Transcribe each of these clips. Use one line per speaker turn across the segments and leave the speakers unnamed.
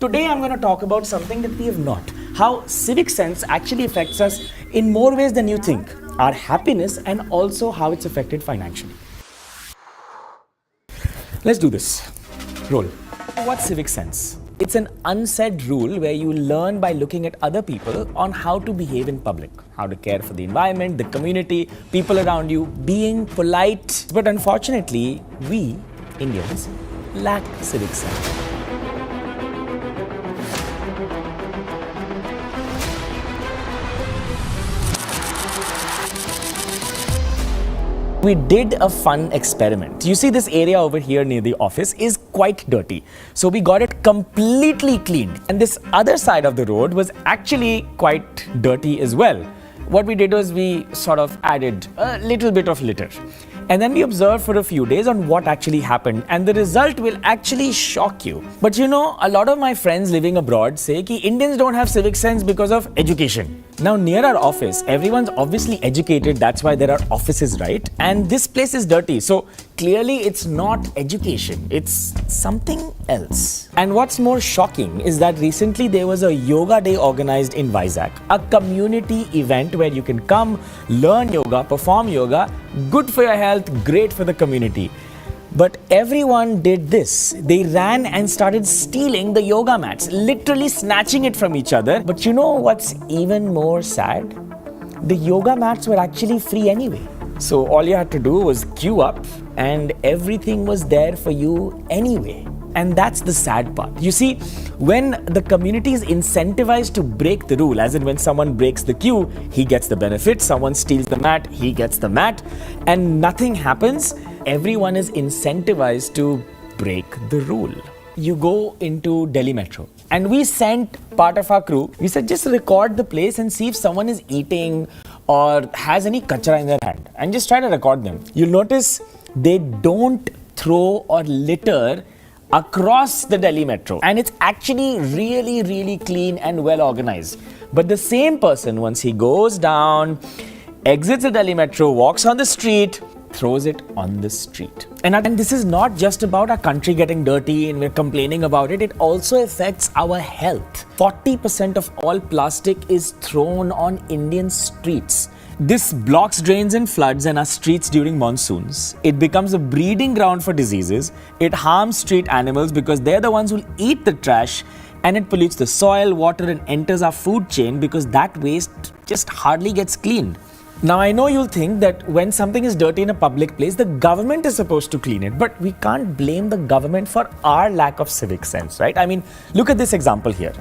Today I'm going to talk about something that we have not. How civic sense actually affects us in more ways than you think. Our happiness and also how it's affected financially. Let's do this. Roll. What's civic sense? It's an unsaid rule where you learn by looking at other people on how to behave in public, how to care for the environment, the community, people around you, being polite. But unfortunately, we, Indians, lack civic sense. We did a fun experiment. You see, this area over here near the office is quite dirty. So we got it completely cleaned. And this other side of the road was actually quite dirty as well. What we did was we sort of added a little bit of litter. And then we observed for a few days on what actually happened. And the result will actually shock you. But you know, a lot of my friends living abroad say that Indians don't have civic sense because of education. Now, near our office, everyone's obviously educated. That's why there are offices, right? And this place is dirty. So clearly it's not education. It's something else. And what's more shocking is that recently there was a yoga day organized in Vizag, a community event where you can come, learn yoga, perform yoga, good for your health, great for the community. But everyone did this. They ran and started stealing the yoga mats, literally snatching it from each other. But you know what's even more sad? The yoga mats were actually free anyway. So all you had to do was queue up and everything was there for you anyway. And that's the sad part. You see, when the community is incentivized to break the rule, as in when someone breaks the queue, he gets the benefit, someone steals the mat, he gets the mat, and nothing happens, everyone is incentivized to break the rule. You go into Delhi Metro, and we sent part of our crew, we said just record the place and see if someone is eating or has any kachra in their hand, and just try to record them. You'll notice they don't throw or litter across the Delhi Metro, and it's actually really clean and well organized. But the same person, once he goes down, exits the Delhi Metro, walks on the street, throws it on the street. And this is not just about our country getting dirty and we're complaining about it, it also affects our health. 40% of all plastic is thrown on Indian streets. This blocks drains and floods in our streets during monsoons. It becomes a breeding ground for diseases. It harms street animals because they're the ones who eat the trash, and it pollutes the soil, water, and enters our food chain because that waste just hardly gets cleaned. Now, I know you'll think that when something is dirty in a public place, the government is supposed to clean it, but we can't blame the government for our lack of civic sense, right? I mean, look at this example here.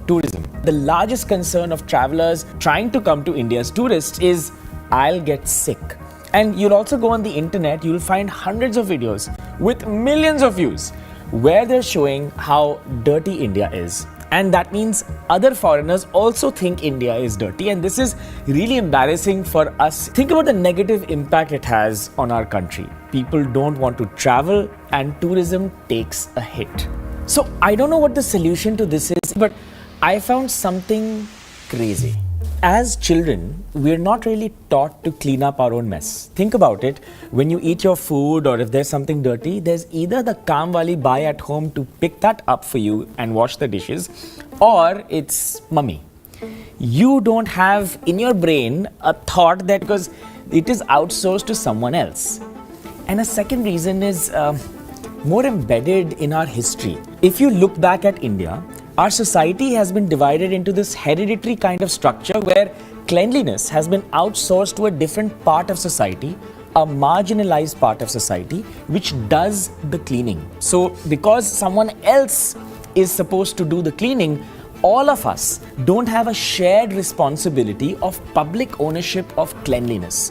Tourism. The largest concern of travelers trying to come to India as tourists is, I'll get sick. And you'll also go on the internet, you'll find hundreds of videos with millions of views where they're showing how dirty India is. And that means other foreigners also think India is dirty, and this is really embarrassing for us. Think about the negative impact it has on our country. People don't want to travel and tourism takes a hit. So I don't know what the solution to this is, but I found something crazy. As children, we're not really taught to clean up our own mess. Think about it. When you eat your food or if there's something dirty, there's either the kaamwali bai at home to pick that up for you and wash the dishes, or it's mummy. You don't have in your brain a thought that because it is outsourced to someone else. And a second reason is more embedded in our history. If you look back at India, our society has been divided into this hereditary kind of structure where cleanliness has been outsourced to a different part of society, a marginalized part of society, which does the cleaning. So because someone else is supposed to do the cleaning, all of us don't have a shared responsibility of public ownership of cleanliness.